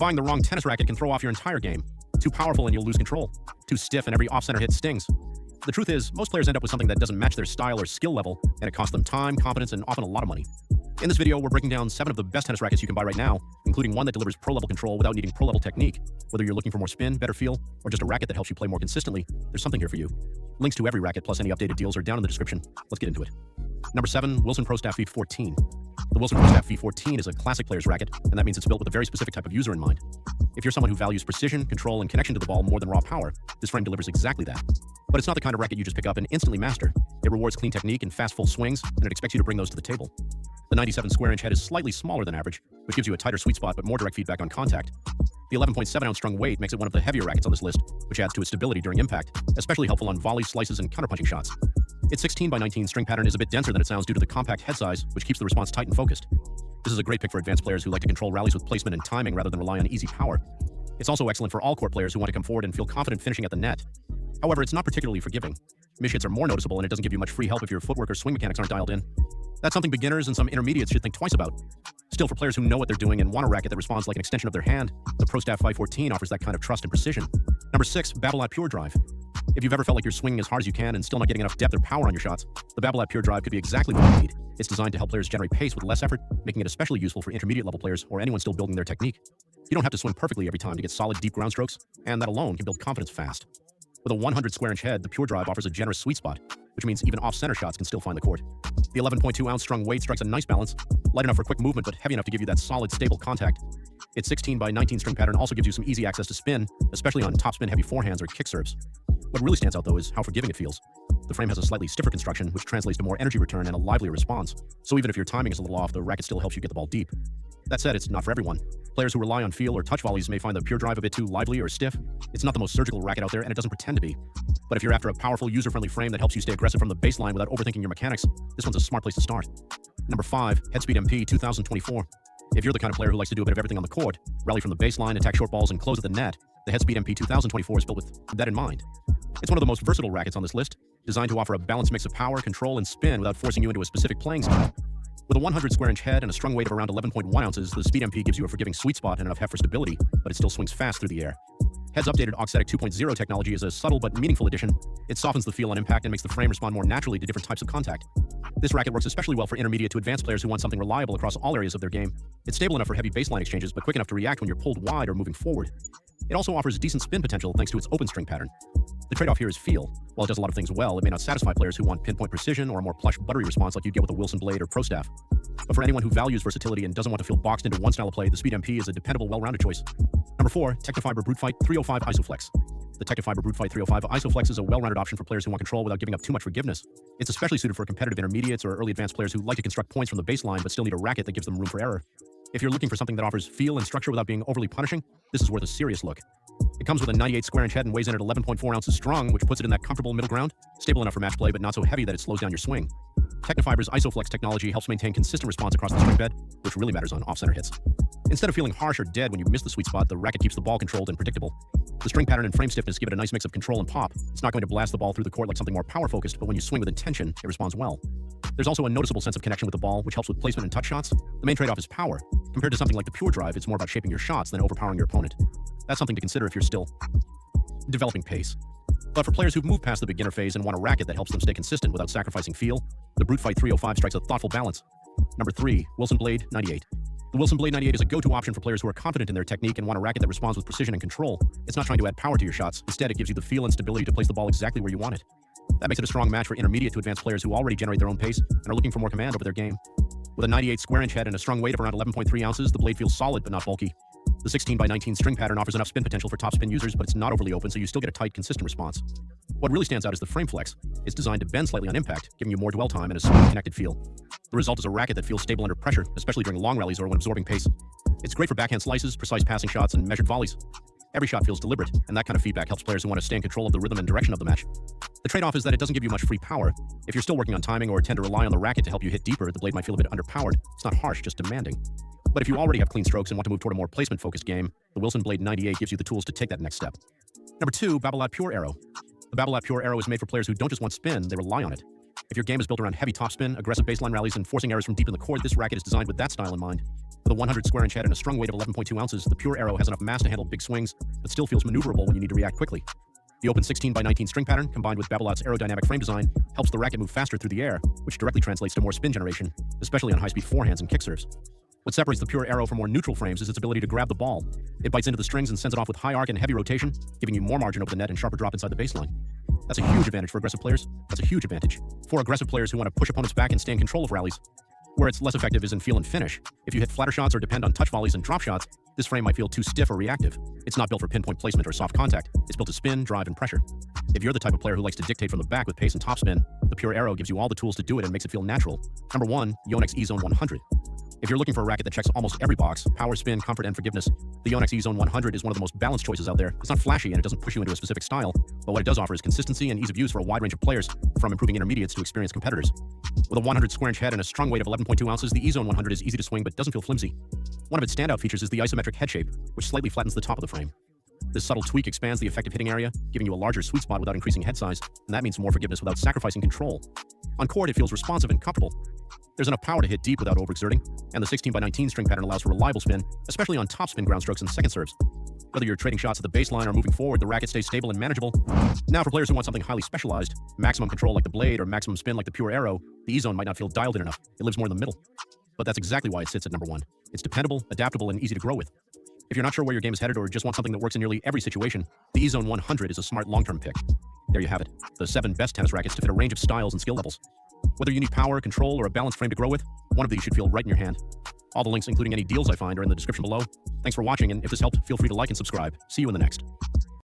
Buying the wrong tennis racket can throw off your entire game. Too powerful and you'll lose control. Too stiff and every off-center hit stings. The truth is, most players end up with something that doesn't match their style or skill level, and it costs them time, confidence, and often a lot of money. In this video, we're breaking down 7 of the best tennis rackets you can buy right now, including one that delivers pro-level control without needing pro-level technique. Whether you're looking for more spin, better feel, or just a racket that helps you play more consistently, there's something here for you. Links to every racket plus any updated deals are down in the description. Let's get into it. Number 7, Wilson Pro Staff V14. The Wilson Pro Staff V14 is a classic player's racket, and that means it's built with a very specific type of user in mind. If you're someone who values precision, control, and connection to the ball more than raw power, this frame delivers exactly that. But it's not the kind of racket you just pick up and instantly master. It rewards clean technique and fast full swings, and it expects you to bring those to the table. The 97 square inch head is slightly smaller than average, which gives you a tighter sweet spot but more direct feedback on contact. The 11.7 ounce strung weight makes it one of the heavier rackets on this list, which adds to its stability during impact, especially helpful on volleys, slices, and counterpunching shots. Its 16x19 string pattern is a bit denser than it sounds due to the compact head size, which keeps the response tight and focused. This is a great pick for advanced players who like to control rallies with placement and timing rather than rely on easy power. It's also excellent for all-court players who want to come forward and feel confident finishing at the net. However, it's not particularly forgiving. Miss hits are more noticeable, and it doesn't give you much free help if your footwork or swing mechanics aren't dialed in. That's something beginners and some intermediates should think twice about. Still, for players who know what they're doing and want a racket that responds like an extension of their hand, the Pro Staff V14 offers that kind of trust and precision. Number 6, Babolat Pure Drive. If you've ever felt like you're swinging as hard as you can and still not getting enough depth or power on your shots, the Babolat Pure Drive could be exactly what you need. It's designed to help players generate pace with less effort, making it especially useful for intermediate level players or anyone still building their technique. You don't have to swing perfectly every time to get solid, deep ground strokes, and that alone can build confidence fast. With a 100 square inch head, the Pure Drive offers a generous sweet spot, which means even off-center shots can still find the court. The 11.2 ounce strung weight strikes a nice balance, light enough for quick movement but heavy enough to give you that solid, stable contact. Its 16x19 string pattern also gives you some easy access to spin, especially on topspin heavy forehands or kick serves. What really stands out though is how forgiving it feels. The frame has a slightly stiffer construction, which translates to more energy return and a livelier response. So even if your timing is a little off, the racket still helps you get the ball deep. That said, it's not for everyone. Players who rely on feel or touch volleys may find the Pure Drive a bit too lively or stiff. It's not the most surgical racket out there, and it doesn't pretend to be. But if you're after a powerful, user-friendly frame that helps you stay aggressive from the baseline without overthinking your mechanics, this one's a smart place to start. Number 5, Headspeed MP 2024. If you're the kind of player who likes to do a bit of everything on the court, rally from the baseline, attack short balls, and close at the net, the Headspeed MP 2024 is built with that in mind. It's one of the most versatile rackets on this list, designed to offer a balanced mix of power, control, and spin without forcing you into a specific playing style. With a 100 square inch head and a strung weight of around 11.1 ounces, the Speed MP gives you a forgiving sweet spot and enough heft for stability, but it still swings fast through the air. Head's updated Auxetic 2.0 technology is a subtle but meaningful addition. It softens the feel on impact and makes the frame respond more naturally to different types of contact. This racket works especially well for intermediate to advanced players who want something reliable across all areas of their game. It's stable enough for heavy baseline exchanges, but quick enough to react when you're pulled wide or moving forward. It also offers decent spin potential thanks to its open string pattern. The trade-off here is feel. While it does a lot of things well, it may not satisfy players who want pinpoint precision or a more plush, buttery response like you'd get with a Wilson Blade or Pro Staff. But for anyone who values versatility and doesn't want to feel boxed into one style of play, the Speed MP is a dependable, well-rounded choice. Number 4, Technofiber Brute Fight 305 Isoflex. The Technofiber Brute Fight 305 Isoflex is a well-rounded option for players who want control without giving up too much forgiveness. It's especially suited for competitive intermediates or early advanced players who like to construct points from the baseline but still need a racket that gives them room for error. If you're looking for something that offers feel and structure without being overly punishing, this is worth a serious look. It comes with a 98 square inch head and weighs in at 11.4 ounces strung, which puts it in that comfortable middle ground, stable enough for match play but not so heavy that it slows down your swing. Technofiber's Isoflex technology helps maintain consistent response across the string bed, which really matters on off-center hits. Instead of feeling harsh or dead when you miss the sweet spot, the racket keeps the ball controlled and predictable. The string pattern and frame stiffness give it a nice mix of control and pop. It's not going to blast the ball through the court like something more power-focused, but when you swing with intention, it responds well. There's also a noticeable sense of connection with the ball, which helps with placement and touch shots. The main trade-off is power. Compared to something like the Pure Drive, it's more about shaping your shots than overpowering your opponent. That's something to consider if you're still developing pace. But for players who've moved past the beginner phase and want a racket that helps them stay consistent without sacrificing feel, the Brute Fight 305 strikes a thoughtful balance. Number 3, Wilson Blade 98. The Wilson Blade 98 is a go-to option for players who are confident in their technique and want a racket that responds with precision and control. It's not trying to add power to your shots. Instead, it gives you the feel and stability to place the ball exactly where you want it. That makes it a strong match for intermediate to advanced players who already generate their own pace and are looking for more command over their game. With a 98 square inch head and a strung weight of around 11.3 ounces, the blade feels solid but not bulky. The 16x19 string pattern offers enough spin potential for top spin users, but it's not overly open, so you still get a tight, consistent response. What really stands out is the frame flex. It's designed to bend slightly on impact, giving you more dwell time and a smooth, connected feel. The result is a racket that feels stable under pressure, especially during long rallies or when absorbing pace. It's great for backhand slices, precise passing shots, and measured volleys. Every shot feels deliberate, and that kind of feedback helps players who want to stay in control of the rhythm and direction of the match. The trade-off is that it doesn't give you much free power. If you're still working on timing or tend to rely on the racket to help you hit deeper, the blade might feel a bit underpowered. It's not harsh, just demanding. But if you already have clean strokes and want to move toward a more placement-focused game, the Wilson Blade 98 gives you the tools to take that next step. Number 2, Babolat Pure Arrow. The Babolat Pure Arrow is made for players who don't just want spin, they rely on it. If your game is built around heavy topspin, aggressive baseline rallies, and forcing errors from deep in the court, this racket is designed with that style in mind. With a 100 square inch head and a strung weight of 11.2 ounces, the Pure Aero has enough mass to handle big swings, but still feels maneuverable when you need to react quickly. The open 16 by 19 string pattern, combined with Babolat's aerodynamic frame design, helps the racket move faster through the air, which directly translates to more spin generation, especially on high-speed forehands and kick serves. What separates the Pure Aero from more neutral frames is its ability to grab the ball. It bites into the strings and sends it off with high arc and heavy rotation, giving you more margin over the net and sharper drop inside the baseline. That's a huge advantage for aggressive players. That's a huge advantage for aggressive players who want to push opponents back and stay in control of rallies. Where it's less effective is in feel and finish. If you hit flatter shots or depend on touch volleys and drop shots, this frame might feel too stiff or reactive. It's not built for pinpoint placement or soft contact. It's built to spin, drive, and pressure. If you're the type of player who likes to dictate from the back with pace and topspin, the Pure Aero gives you all the tools to do it and makes it feel natural. Number 1, Yonex E-Zone 100. If you're looking for a racket that checks almost every box, power, spin, comfort, and forgiveness, the Yonex E-Zone 100 is one of the most balanced choices out there. It's not flashy and it doesn't push you into a specific style, but what it does offer is consistency and ease of use for a wide range of players, from improving intermediates to experienced competitors. With a 100 square inch head and a strung weight of 11.2 ounces, the E-Zone 100 is easy to swing but doesn't feel flimsy. One of its standout features is the isometric head shape, which slightly flattens the top of the frame. This subtle tweak expands the effective hitting area, giving you a larger sweet spot without increasing head size, and that means more forgiveness without sacrificing control. On court, it feels responsive and comfortable. There's enough power to hit deep without overexerting, and the 16 by 19 string pattern allows for reliable spin, especially on topspin ground strokes and second serves. Whether you're trading shots at the baseline or moving forward, the racket stays stable and manageable. Now, for players who want something highly specialized, maximum control like the blade or maximum spin like the Pure Aero, the E-Zone might not feel dialed in enough. It lives more in the middle. But that's exactly why it sits at number 1. It's dependable, adaptable, and easy to grow with. If you're not sure where your game is headed or just want something that works in nearly every situation, the E-Zone 100 is a smart long-term pick. There you have it, the 7 best tennis rackets to fit a range of styles and skill levels. Whether you need power, control, or a balanced frame to grow with, one of these should feel right in your hand. All the links, including any deals I find, are in the description below. Thanks for watching, and if this helped, feel free to like and subscribe. See you in the next.